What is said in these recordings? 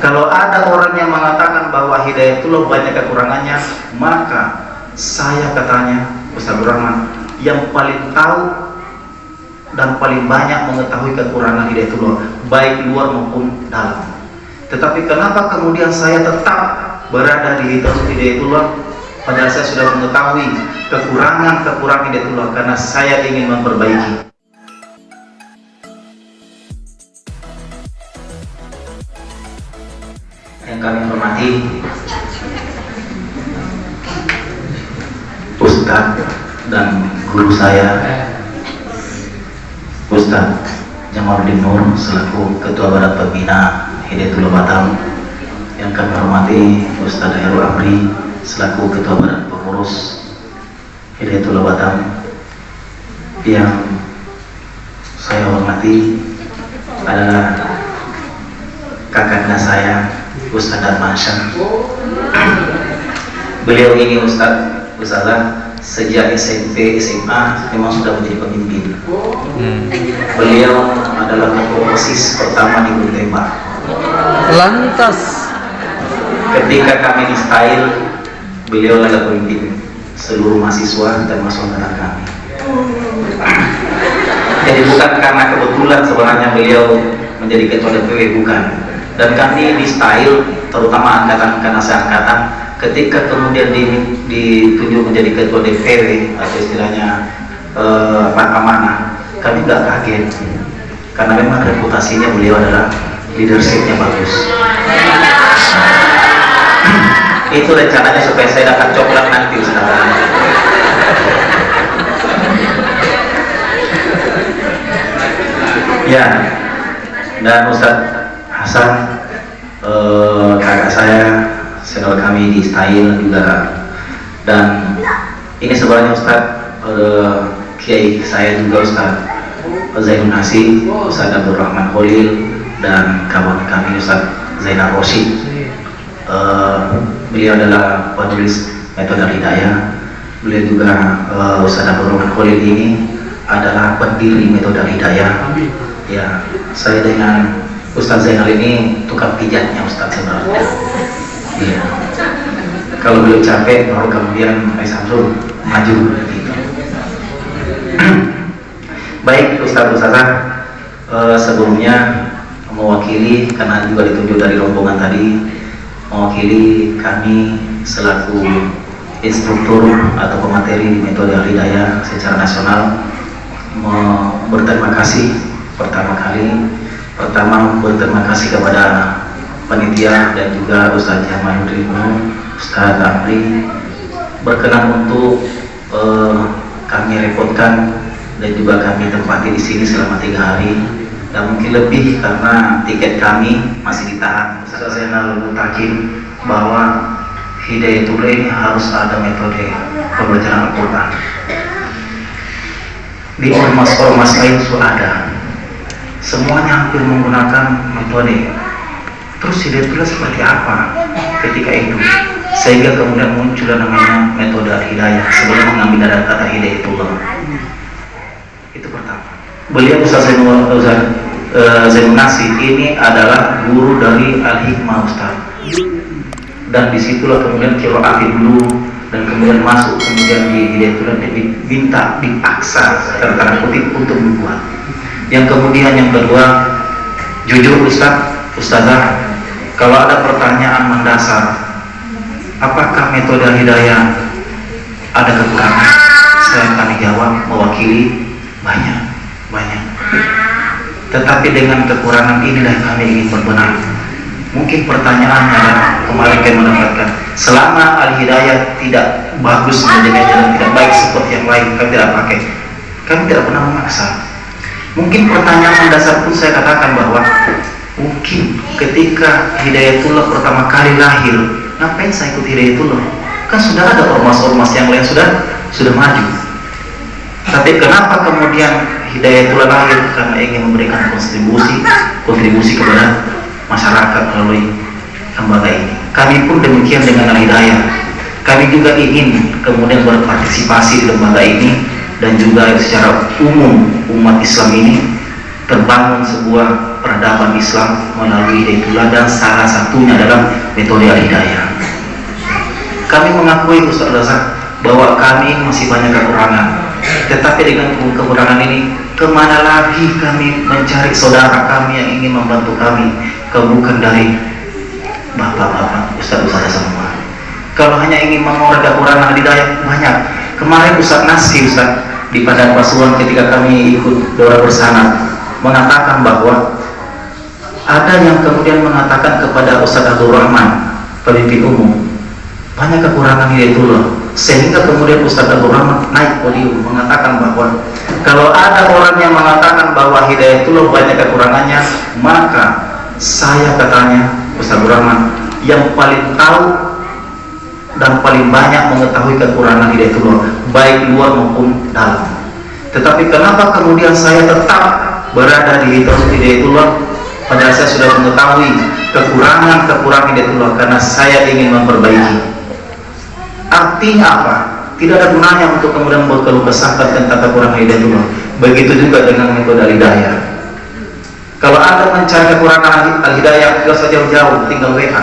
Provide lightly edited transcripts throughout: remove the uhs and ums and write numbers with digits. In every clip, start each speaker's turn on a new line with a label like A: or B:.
A: Kalau ada orang yang mengatakan bahwa Hidayatullah banyak kekurangannya, maka saya katanya Ustaz Rahman yang paling tahu dan paling banyak mengetahui kekurangan Hidayatullah, baik luar maupun dalam. Tetapi kenapa kemudian saya tetap berada di Hidayatullah, padahal saya sudah mengetahui kekurangan Hidayatullah, karena saya ingin memperbaiki. Yang kami hormati Ustadz dan guru saya, Ustadz Jamaluddin Nur selaku Ketua Badan Pembina Hidayatullah Batam. Yang kami hormati Ustadz Hairul Amri selaku Ketua Badan Pengurus Hidayatullah Batam. Yang saya hormati adalah kakaknya saya, Ustadz Darmansyah. Beliau ini Ustazah sejak SMP, SMA memang sudah menjadi pemimpin. Beliau adalah ketua OSIS pertama di Buntembak.
B: Lantas
A: ketika kami di style, beliau adalah pemimpin seluruh mahasiswa termasuk anak kami. Jadi bukan karena kebetulan sebenarnya beliau menjadi ketua DPW, bukan. Dan kami di style, terutama angkatan seangkatan, ketika kemudian ditunjuk menjadi ketua DPW atau istilahnya amanah, kami nggak kaget karena memang reputasinya beliau adalah leadershipnya bagus. Itu rencananya supaya saya dapat coklat nanti, saudara. Ya, dan Ustadz Hasan, kakak saya, senior kami di style juga. Dan ini sebenarnya Ustadz kiai saya juga, Ustadz Zainul Nasi, Ustadz Abdul Rahman Khalil, dan kawan kami Ustadz Zainal Rosyid. Beliau adalah penulis metode hidayah. Beliau juga Ustadz Abdul Rahman Khalil ini adalah pendiri metode hidayah. Ya, saya dengan Ustadz Zainal ini tukang pijatnya Ustadz sebenarnya. Iya. Kalau beliau capek, baru kemudian Pak Samsul maju gitu. Baik Ustazah, sebelumnya mewakili, karena juga ditunjuk dari rombongan tadi, mewakili kami selaku instruktur atau pemateri di metode hidayah secara nasional, berterima kasih pertama berterima kasih kepada panitia dan juga Ustadz Jamaluddin Nur, Ustadz Amri berkenan untuk kami repotkan dan juga kami tempati di sini selama 3 hari dan mungkin lebih karena tiket kami masih ditahan. Ustadz Zainal mutakin bahwa Hidayatullah ini harus ada metode pembelajaran Al-Quran. Di ormas-ormas lain sudah ada, semuanya hampir menggunakan metode. Terus Hidayatullah seperti apa ketika itu? Sehingga kemudian muncul namanya metode hidayah sebelum mengambil dari kata Hidayatullah. Itu pertama. Beliau Ustaz Zainul Nasi ini adalah guru dari Al-Hikmah Ustaz. Dan disitulah kemudian qiraat dulu dan kemudian masuk kemudian di Hidayatullah diminta, dipaksa tanda kutip untuk membuat. Yang kemudian yang kedua, jujur Ustazah, kalau ada pertanyaan mendasar, apakah metode hidayah ada kekurangan? Saya akan jawab mewakili banyak. Tetapi dengan kekurangan inilah kami ingin berbenah. Mungkin pertanyaannya adalah kemarin kami mendapatkan, selama al-hidayah tidak bagus menjadi jalan tidak baik seperti yang lain, kami tidak pakai. Kami tidak pernah memaksa. Mungkin pertanyaan mendasar pun saya katakan bahwa mungkin ketika Hidayatullah pertama kali lahir, ngapain saya ikut Hidayatullah? Kan sudah ada ormas-ormas yang lain sudah maju. Tapi kenapa kemudian Hidayatullah lahir? Karena ingin memberikan kontribusi kepada masyarakat melalui lembaga ini. Kami pun demikian dengan Al-Hidayah. Kami juga ingin kemudian berpartisipasi di lembaga ini dan juga secara umum umat Islam ini terbangun sebuah peradaban Islam melalui Hidayatullah, dan salah satunya adalah metode Al-Hidayah. Kami mengakui Ustaz bahwa kami masih banyak kekurangan, tetapi dengan kekurangan ini kemana lagi kami mencari saudara kami yang ingin membantu kami, kalau bukan dari bapak-bapak, ustaz-ustaz semua. Kalau hanya ingin mengurangi kekurangan Hidayah banyak. Kemarin Ustaz Nasir, Ustaz, di Padang Pasuruan ketika kami ikut doa bersama, mengatakan bahwa ada yang kemudian mengatakan kepada Ustaz Abdul Rahman, pemimpin umum, banyak kekurangan Hidayatullah, sehingga kemudian Ustaz Abdul Rahman naik podium mengatakan bahwa kalau ada orang yang mengatakan bahwa Hidayatullah banyak kekurangannya, maka saya, katanya Ustaz Abdul Rahman, yang paling tahu dan paling banyak mengetahui kekurangan Hidayatullah, baik luar maupun dalam. Tetapi kenapa kemudian saya tetap berada di Hidayatullah, padahal saya sudah mengetahui kekurangan Hidayatullah, karena saya ingin memperbaiki. Artinya apa? Tidak ada gunanya untuk kemudian berkeluh kesah tentang kekurangan Hidayatullah. Begitu juga dengan metode Al-Hidayah. Kalau Anda mencari kekurangan Al-Hidayah, tidak usah jauh-jauh, tinggal WA.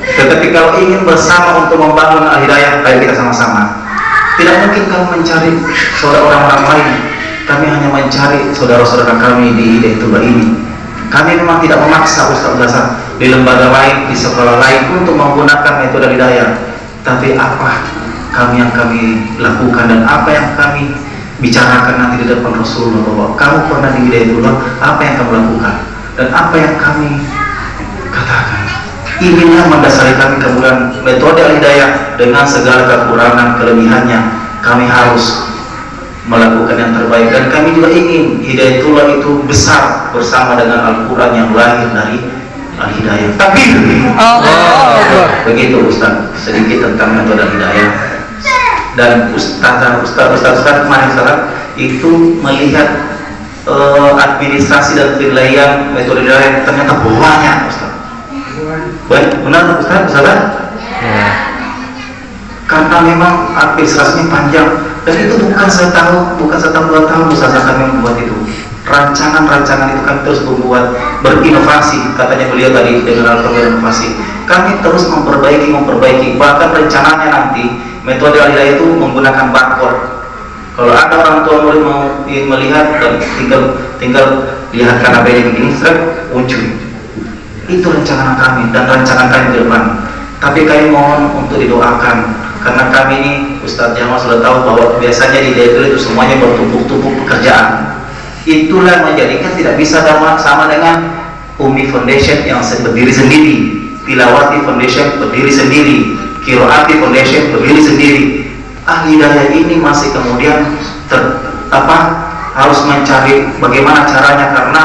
A: Tetapi kalau ingin bersama untuk membangun Al-Hidayah, ayo kita sama-sama. Tidak mungkin kamu mencari saudara orang-orang lain. Kami hanya mencari saudara-saudara kami di Hidayatullah ini. Kami memang tidak memaksa Ustaz di lembaga lain, di sekolah lain untuk menggunakan metode Hidayah. Tapi apa yang kami lakukan dan apa yang kami bicarakan nanti di depan Rasulullah, bahwa kamu pernah di Hidayatullah, apa yang kamu lakukan dan apa yang kami katakan. Inilah mendasari kami kemudian metode Al-Hidayah dengan segala kekurangan kelebihannya. Kami harus melakukan yang terbaik, dan kami juga ingin Hidayatullah itu besar bersama dengan Al-Quran yang lahir dari Al-Hidayah. Tapi begitu Ustaz, sedikit tentang metode Al-Hidayah. Dan Ustaz kemarin itu melihat administrasi dan penilaian metode Hidayah ternyata banyak Ustaz. Benar Ustaz?
B: Ya.
A: Karena memang administrasinya panjang, dan itu bukan setahun 2 tahun Ustaz kami membuat itu. Rancangan-rancangan itu kami terus membuat, berinovasi, katanya beliau tadi dengan Al-Quran inovasi. Kami terus memperbaiki, bahkan rencananya nanti metode Al-Hidayah itu menggunakan barcode. Kalau ada orang tua murid mau melihat, dan tinggal lihat karena ini begini, muncul. Itu rancangan kami dan rancangan kami ke depan. Tapi kami mohon untuk didoakan, karena kami ini Ustaz Jamal sudah tahu bahwa biasanya di Hidayatullah itu semuanya bertumpuk-tumpuk pekerjaan. Itulah menjadikan tidak bisa sama dengan Umi Foundation yang berdiri sendiri, Tilawati Foundation berdiri sendiri, Kiroati Foundation berdiri sendiri. Al-Hidayah ini masih kemudian harus mencari bagaimana caranya, karena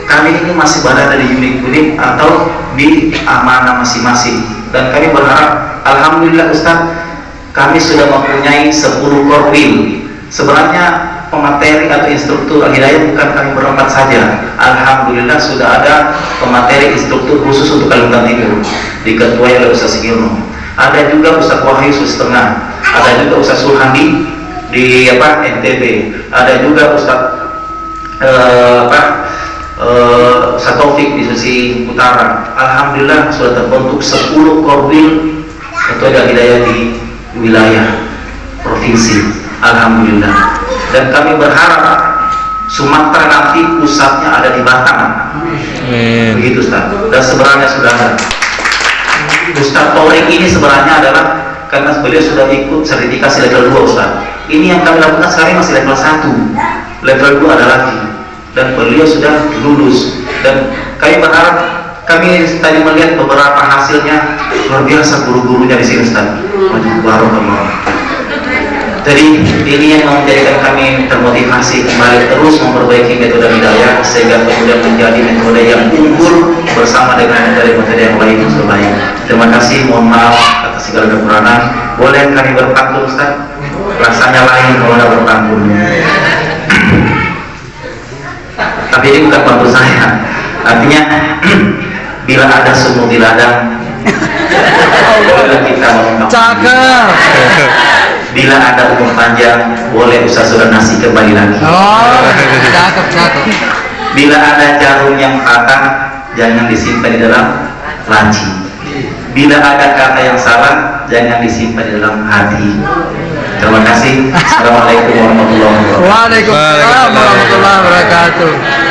A: kami ini masih berada di unit-unit atau di amanah masing-masing. Dan kami berharap, alhamdulillah Ustaz, kami sudah mempunyai 10 korwil. Sebenarnya pemateri atau instruktur Al-Hidayah bukan kami berempat saja. Alhamdulillah sudah ada pemateri instruktur khusus untuk Kalimantan Timur, diketuai oleh Ustaz Sigirno. Ada juga Ustaz Wahyu Sulawesi, ada juga Ustaz Sulhandi di NTB, ada juga Ustaz Ustaz Taufik di Sulawesi Utara. Alhamdulillah sudah terbentuk 10 korwil metode Al-Hidayah di wilayah provinsi. Alhamdulillah. Dan kami berharap Sumatera nanti pusatnya ada di Batam. Begitu Ustaz. Dan sebenarnya sudah ada. Ustaz Torik ini sebenarnya adalah karena beliau sudah ikut sertifikasi level 2 Ustaz. Ini yang kami lakukan sekarang masih level 1. Level 2 ada lagi. Dan beliau sudah lulus, dan kami berharap, kami tadi melihat beberapa hasilnya luar biasa guru-gurunya di sini Ustaz. Jadi ini yang menjadikan kami termotivasi kembali terus memperbaiki metode Hidayah, sehingga kemudian menjadi metode yang unggul bersama dengan metode-metode yang lain yang terbaik. Terima kasih, mohon maaf atas segala kekurangan. Boleh kami berpantun Ustaz? Rasanya lain kalau ada berpantun. Tapi ini bukan bantu saya. Artinya bila ada sumur di ladang, boleh kita mengungkap.
B: Cakep.
A: Bila ada umur panjang, boleh usaha sudah nasi kembali lagi.
B: Oh, cakep.
A: Bila ada jarum yang patah, jangan disimpan di dalam laci. Bila ada kata yang salah, jangan disimpan di dalam hati. Terima kasih. Assalamualaikum warahmatullahi wabarakatuh.
B: Waalaikumsalam warahmatullahi wabarakatuh.